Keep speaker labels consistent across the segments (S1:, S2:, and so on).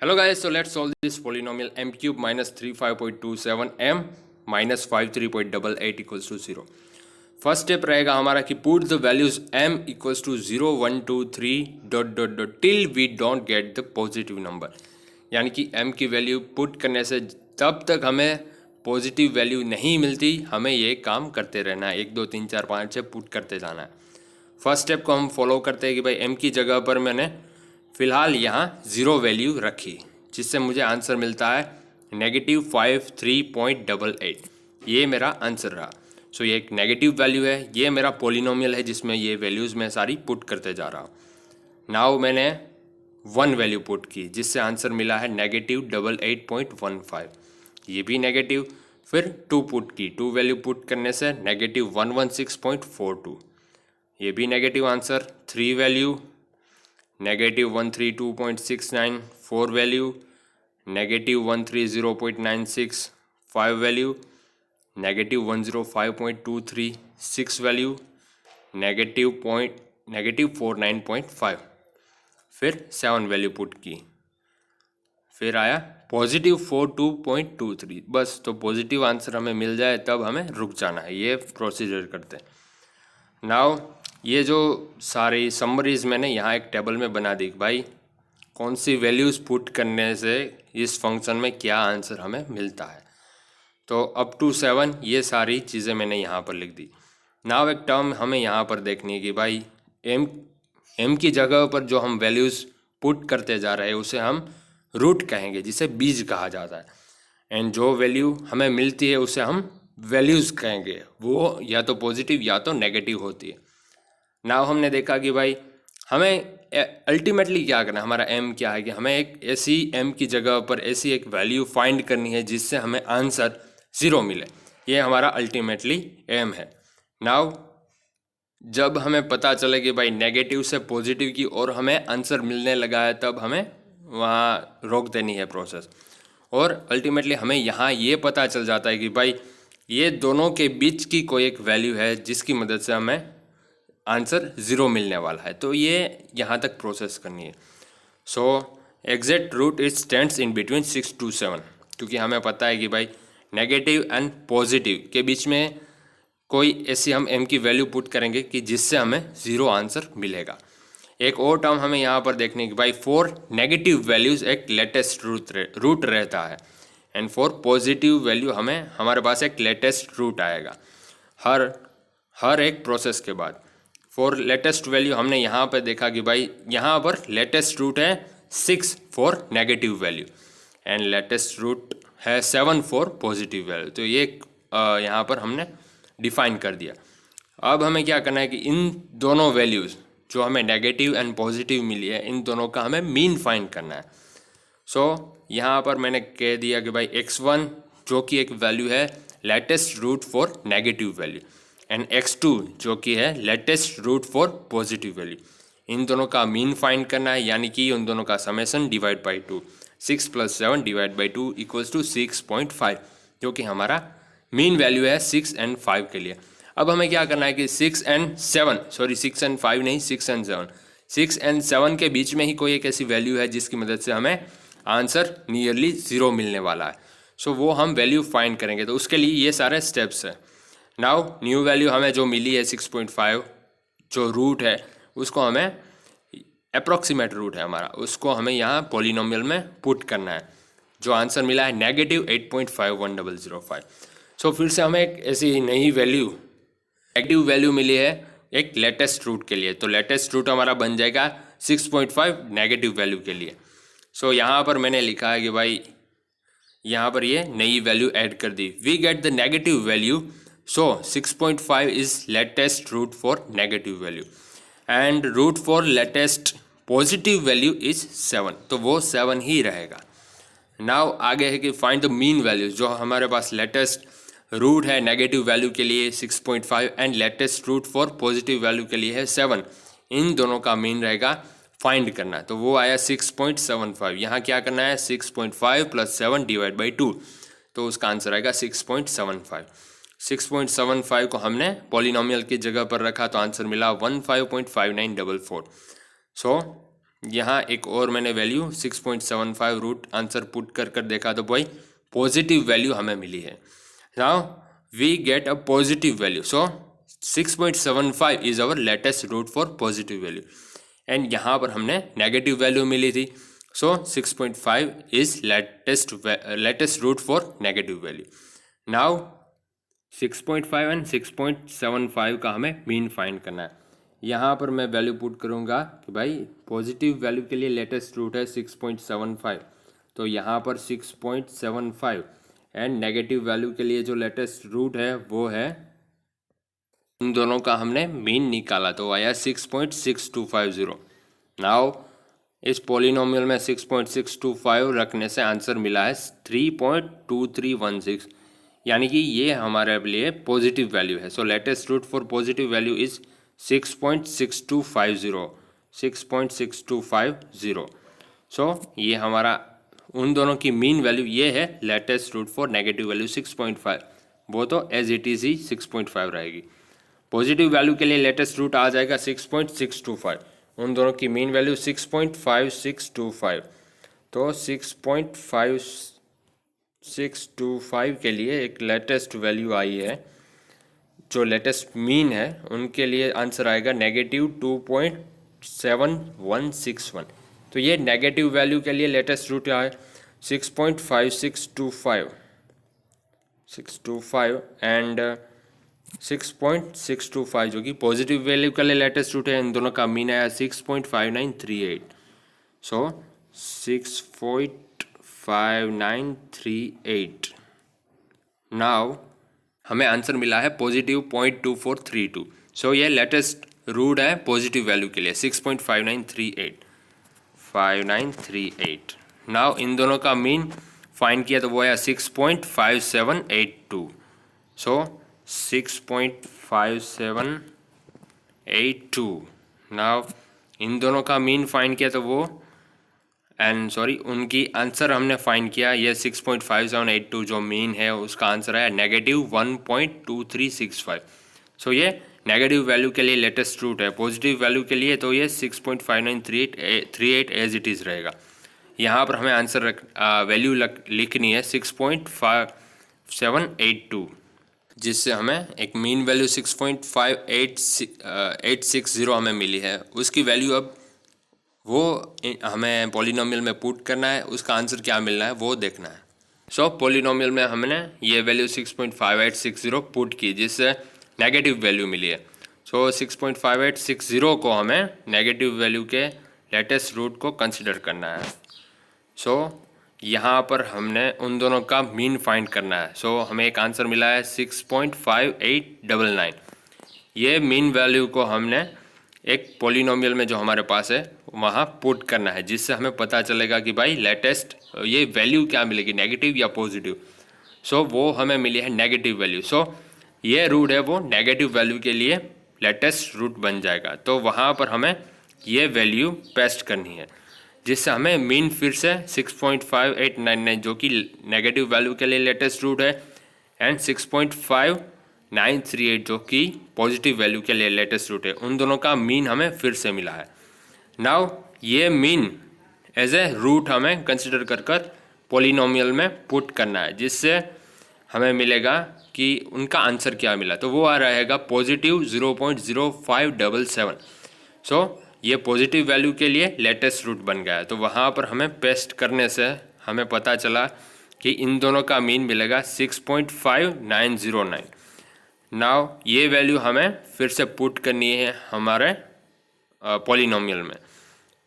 S1: Hello guys, so let's solve this polynomial m³-35.27m-53.88 equals to 0. First step रहेगा हमारा कि put the values m equals to 0 1 2 3 dot dot dot till we don't get the positive number, यानी कि m की value put करने से तब तक हमें पॉजिटिव वैल्यू नहीं मिलती, हमें ये काम करते रहना है, 1 2 3 4 5 6 पुट करते जाना है। फर्स्ट स्टेप को हम फॉलो करते हैं कि भाई m की जगह पर मैंने फ़िलहाल यहाँ 0 वैल्यू रखी, जिससे मुझे आंसर मिलता है -53.88। ये मेरा आंसर रहा। सो ये एक नेगेटिव वैल्यू है, ये मेरा पोलिनोमियल है जिसमें ये वैल्यूज़ मैं सारी पुट करते जा रहा हूँ। नाउ मैंने 1 वैल्यू पुट की जिससे आंसर मिला है -88.15। ये भी नेगेटिव, फिर 2 पुट की, 2 वैल्यू पुट करने से -116.42, ये भी negative answer. 3 value -132.69, 4 value -130.96, 5 value -105.23, 6 value -49.5, फिर 7 वैल्यू पुट की, फिर आया +42.23। बस, तो पॉजिटिव आंसर हमें मिल जाए तब हमें रुक जाना है। ये प्रोसीजर करते हैं। नाउ ये जो सारी समरीज मैंने यहाँ एक टेबल में बना दी, भाई कौन सी वैल्यूज़ पुट करने से इस फंक्शन में क्या आंसर हमें मिलता है। तो अप टू 7 ये सारी चीज़ें मैंने यहाँ पर लिख दी। नाउ एक टर्म हमें यहाँ पर देखनी है कि भाई m की जगह पर जो हम वैल्यूज़ पुट करते जा रहे हैं उसे हम रूट कहेंगे, जिसे बीज कहा जाता है। एंड जो वैल्यू हमें मिलती है उसे हम वैल्यूज़ कहेंगे, वो या तो पॉजिटिव या तो नेगेटिव होती है। नाउ हमने देखा कि भाई हमें अल्टीमेटली क्या करना है, हमारा एम क्या है कि हमें एक ऐसी m की जगह पर ऐसी एक वैल्यू फाइंड करनी है जिससे हमें आंसर 0 मिले। ये हमारा अल्टीमेटली एम है। नाउ जब हमें पता चले कि भाई नेगेटिव से पॉजिटिव की और हमें आंसर मिलने लगा है, तब हमें वहाँ रोक देनी है प्रोसेस। और अल्टीमेटली हमें यहाँ ये पता चल जाता है कि भाई ये दोनों के बीच की कोई एक वैल्यू है जिसकी मदद से हमें आंसर 0 मिलने वाला है। तो ये यहाँ तक प्रोसेस करनी है। So exact root it stands in between 6 to 7, क्योंकि हमें पता है कि भाई नेगेटिव एंड पॉजिटिव के बीच में कोई ऐसी हम m की वैल्यू पुट करेंगे कि जिससे हमें 0 आंसर मिलेगा। एक और टर्म हमें यहाँ पर देखने की, भाई फॉर नेगेटिव वैल्यूज़ एक लेटेस्ट रूट रहता है, एंड फॉर पॉजिटिव वैल्यू हमें हमारे पास एक लेटेस्ट रूट आएगा हर एक प्रोसेस के बाद। फॉर लेटेस्ट वैल्यू हमने यहाँ पर देखा कि भाई यहाँ पर लेटेस्ट रूट है 6 for negative value, and latest root है 7 फॉर पॉजिटिव वैल्यू। तो ये यहाँ पर हमने डिफाइन कर दिया। अब हमें क्या करना है कि इन दोनों वैल्यूज़ जो हमें नेगेटिव एंड पॉजिटिव मिली है, इन दोनों का हमें मीन फाइंड करना है। सो यहाँ पर मैंने कह दिया कि भाई x1 जो कि एक वैल्यू है latest root for negative value, and x2 जो कि है latest root for positive value, इन दोनों का मीन फाइंड करना है, यानी कि उन दोनों का summation divide by 2, 6 + 7 divide by 2 equals to 6.5, जो कि हमारा मीन वैल्यू है 6 और 5 के लिए। अब हमें क्या करना है कि 6 और 7 के बीच में ही कोई एक ऐसी वैल्यू है जिसकी मदद से हमें आंसर नियरली 0 मिलने वाला है। सो वो हम वैल्यू फाइंड करेंगे, तो उसके लिए ये सारे स्टेप्स हैं। नाउ न्यू वैल्यू हमें जो मिली है 6.5, जो रूट है उसको हमें अप्रॉक्सीमेट रूट है हमारा, उसको हमें यहाँ पॉलिनोमियल में पुट करना है। जो आंसर मिला है -8.51005। सो फिर से हमें एक ऐसी नई वैल्यू नेगेटिव वैल्यू मिली है एक लेटेस्ट रूट के लिए, तो लेटेस्ट रूट हमारा बन जाएगा 6.5 नेगेटिव वैल्यू के लिए। सो यहाँ पर मैंने लिखा है कि भाई यहाँ पर ये नई वैल्यू ऐड कर दी। We get the negative value, so 6.5 is latest root for negative value, and root for latest positive value is 7, तो वो 7 ही रहेगा। नाउ आगे है कि फाइंड द मीन वैल्यू, जो हमारे पास लेटेस्ट रूट है नेगेटिव वैल्यू के लिए 6.5 and latest root for positive value के लिए है 7, इन दोनों का मीन रहेगा फाइंड करना। तो वो आया 6.75। यहाँ क्या करना है 6.5 + 7 डिवाइड बाई 2, तो उसका आंसर आएगा 6.75। 6.75 को हमने पॉलिनोमियल की जगह पर रखा तो आंसर मिला 15.5944। सो यहाँ एक और मैंने वैल्यू 6.75 रूट आंसर पुट कर देखा तो भाई पॉजिटिव वैल्यू हमें मिली है। Now we get a positive value, so 6.75 is our latest root for positive value. And यहाँ पर हमने नेगेटिव वैल्यू मिली थी, so 6.5 is latest root for negative value. Now 6.5 and 6.75 का हमें मीन फाइंड करना है। यहाँ पर मैं वैल्यू पुट करूँगा कि भाई पॉजिटिव वैल्यू के लिए लेटेस्ट रूट है 6.75, तो यहाँ पर 6.75 एंड नेगेटिव वैल्यू के लिए जो लेटेस्ट रूट है वो है, इन दोनों का हमने मीन निकाला तो आया 6.6250। नाउ इस पॉलिनोमियल में 6.625 रखने से आंसर मिला है 3.2316, यानी कि ये हमारे लिए पॉजिटिव वैल्यू है। So latest root for positive value is 6.6250, 6.6250। So ये हमारा उन दोनों की मीन वैल्यू ये है। Latest root for negative value 6.5, वो तो एज इट इज़ ही 6.5 रहेगी। पॉजिटिव वैल्यू के लिए लेटेस्ट रूट आ जाएगा 6.625, उन दोनों की मीन वैल्यू 6.5625, तो 6.5625 के लिए एक लेटेस्ट वैल्यू आई है। जो लेटेस्ट मीन है उनके लिए आंसर आएगा -2.7161। तो ये नेगेटिव वैल्यू के लिए लेटेस्ट रूट है 6.5625 एंड 6.625 जो कि पॉजिटिव वैल्यू के लिए लेटेस्ट रूट है। इन दोनों का मीन आया 6.5938, सो 6.5938। नाउ हमें आंसर मिला है पॉजिटिव 0.2432, सो ये लेटेस्ट रूट है पॉजिटिव वैल्यू के लिए 6.5938। नाउ इन दोनों का मीन फाइंड किया तो वो आया 6.5782, सो 6.5782। नाउ इन दोनों का मीन फाइंड किया तो वो उनकी आंसर हमने फाइंड किया, ये 6.5782 जो मीन है उसका आंसर है -1.2365। सो ये नेगेटिव वैल्यू के लिए लेटेस्ट रूट है। पॉजिटिव वैल्यू के लिए तो ये 6.5938 एज इट इज़ रहेगा। यहाँ पर हमें आंसर वैल्यू लिखनी है 6.5782, जिससे हमें एक मीन वैल्यू 6.5860 हमें मिली है। उसकी वैल्यू अब वो हमें पॉलिनोमियल में पुट करना है, उसका आंसर क्या मिलना है वो देखना है। सो पॉलिनोमियल में हमने ये वैल्यू 6.5860 पुट की, जिससे नेगेटिव वैल्यू मिली है। सो 6.5860 को हमें नेगेटिव वैल्यू के लेटेस्ट रूट को कंसिडर करना है। सो यहाँ पर हमने उन दोनों का मीन फाइंड करना है। सो हमें एक आंसर मिला है 6.5899। ये मीन वैल्यू को हमने एक पॉलिनोमियल में जो हमारे पास है वहाँ पुट करना है, जिससे हमें पता चलेगा कि भाई लेटेस्ट ये वैल्यू क्या मिलेगी, नेगेटिव या पॉजिटिव। सो वो हमें मिली है नेगेटिव वैल्यू। सो ये रूट है वो नेगेटिव वैल्यू के लिए लेटेस्ट रूट बन जाएगा। तो वहाँ पर हमें ये वैल्यू पेस्ट करनी है, जिससे हमें मीन फिर से 6.5899 जो कि नेगेटिव वैल्यू के लिए लेटेस्ट रूट है एंड 6.5938 जो कि पॉजिटिव वैल्यू के लिए लेटेस्ट रूट है, उन दोनों का मीन हमें फिर से मिला है। नाउ ये मीन एज ए रूट हमें कंसिडर कर पॉलिनोमियल में पुट करना है, जिससे हमें मिलेगा कि उनका आंसर क्या मिला। तो वो आ रहेगा पॉजिटिव 0.0577। सो ये पॉजिटिव वैल्यू के लिए लेटेस्ट रूट बन गया है। तो वहाँ पर हमें पेस्ट करने से हमें पता चला कि इन दोनों का मीन मिलेगा 6.5909। नाउ ये वैल्यू हमें फिर से पुट करनी है हमारे पॉलिनोमियल में।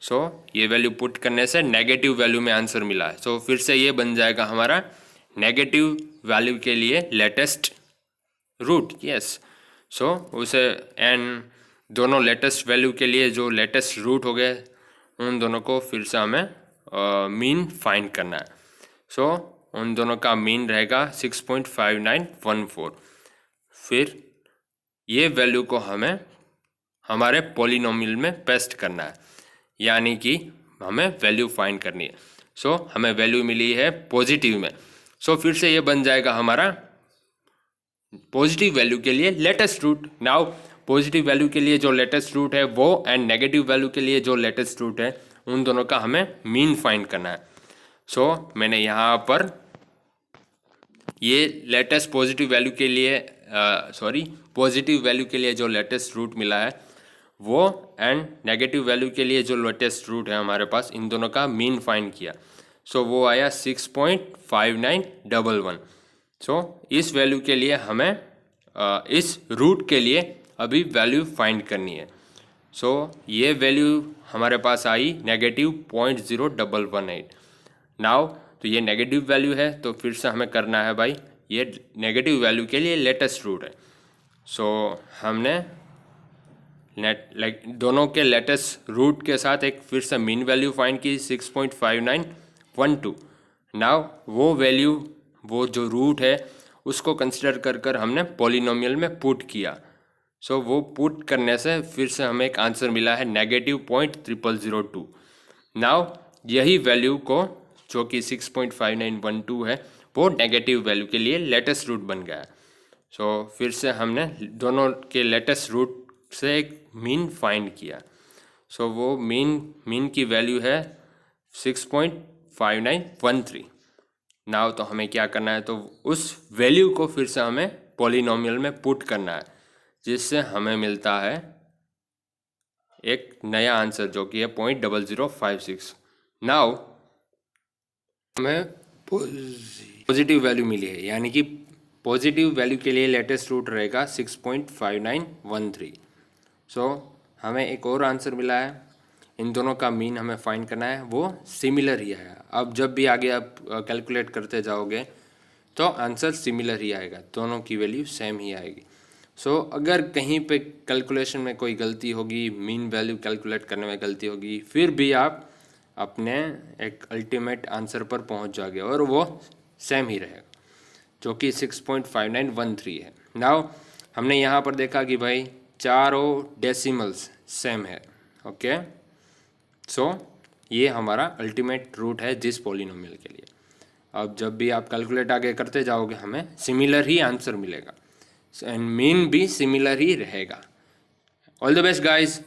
S1: सो ये वैल्यू पुट करने से नेगेटिव वैल्यू में आंसर मिला है। सो फिर से ये बन जाएगा हमारा नेगेटिव वैल्यू के लिए लेटेस्ट रूट। यस, सो उसे एंड दोनों लेटेस्ट वैल्यू के लिए जो लेटेस्ट रूट हो गए उन दोनों को फिर से हमें मीन फाइंड करना है। सो उन दोनों का मीन रहेगा 6.5914। फिर ये वैल्यू को हमें हमारे पॉलिनोमियल में पेस्ट करना है, यानी कि हमें वैल्यू फाइंड करनी है। सो हमें वैल्यू मिली है पॉजिटिव में। सो फिर से ये बन जाएगा हमारा पॉजिटिव वैल्यू के लिए latest root. Now positive value के लिए जो लेटेस्ट रूट है वो एंड नेगेटिव वैल्यू के लिए जो लेटेस्ट रूट है उन दोनों का हमें मीन फाइंड करना है। सो मैंने यहाँ पर ये लेटेस्ट पॉजिटिव वैल्यू के लिए पॉजिटिव वैल्यू के लिए जो लेटेस्ट रूट मिला है वो, एंड नेगेटिव वैल्यू के लिए जो लेटेस्ट रूट है हमारे पास, इन दोनों का मीन फाइंड किया। सो वो आया 6.5911। सो इस वैल्यू के लिए हमें इस रूट के लिए अभी वैल्यू फाइंड करनी है। सो ये वैल्यू हमारे पास आई -0.0118। नाउ तो ये नेगेटिव वैल्यू है, तो फिर से हमें करना है भाई, ये नेगेटिव वैल्यू के लिए लेटेस्ट रूट है। सो हमने दोनों के लेटेस्ट रूट के साथ एक फिर से मीन वैल्यू फाइंड की 6.5912। नाउ वो वैल्यू, वो जो रूट है उसको कंसिडर कर हमने पॉलिनोमियल में पुट किया। सो वो पुट करने से फिर से हमें एक आंसर मिला है -0.0002। नाउ यही वैल्यू को, जो कि 6.5912 है, वो नेगेटिव वैल्यू के लिए लेटेस्ट रूट बन गया है। सो फिर से हमने दोनों के लेटेस्ट रूट से एक मीन फाइंड किया। सो वो मीन की वैल्यू है 6.5913। नाउ तो हमें क्या करना है, तो उस वैल्यू को फिर से हमें पॉलिनोमियल में पुट करना है, जिससे हमें मिलता है एक नया आंसर जो कि है 0.0056। नाउ हमें पॉजिटिव वैल्यू मिली है, यानी कि पॉजिटिव वैल्यू के लिए लेटेस्ट रूट रहेगा 6.5913। सो हमें एक और आंसर मिला है। इन दोनों का मीन हमें फाइंड करना है, वो सिमिलर ही है। अब जब भी आगे आप कैलकुलेट करते जाओगे तो आंसर सिमिलर ही आएगा, दोनों की वैल्यू सेम ही आएगी। सो अगर कहीं पे कैलकुलेशन में कोई गलती होगी, मीन वैल्यू कैलकुलेट करने में गलती होगी, फिर भी आप अपने एक अल्टीमेट आंसर पर पहुंच जाओगे और वो सेम ही रहेगा, जो कि 6.5913 है। नाउ हमने यहाँ पर देखा कि भाई चारों डेसिमल्स सेम है। ओके, सो ये हमारा अल्टीमेट रूट है जिस पॉलिनोमियल के लिए। अब जब भी आप कैलकुलेट आगे करते जाओगे हमें सिमिलर ही आंसर मिलेगा, एंड मीन भी सिमिलर ही रहेगा। All the best guys.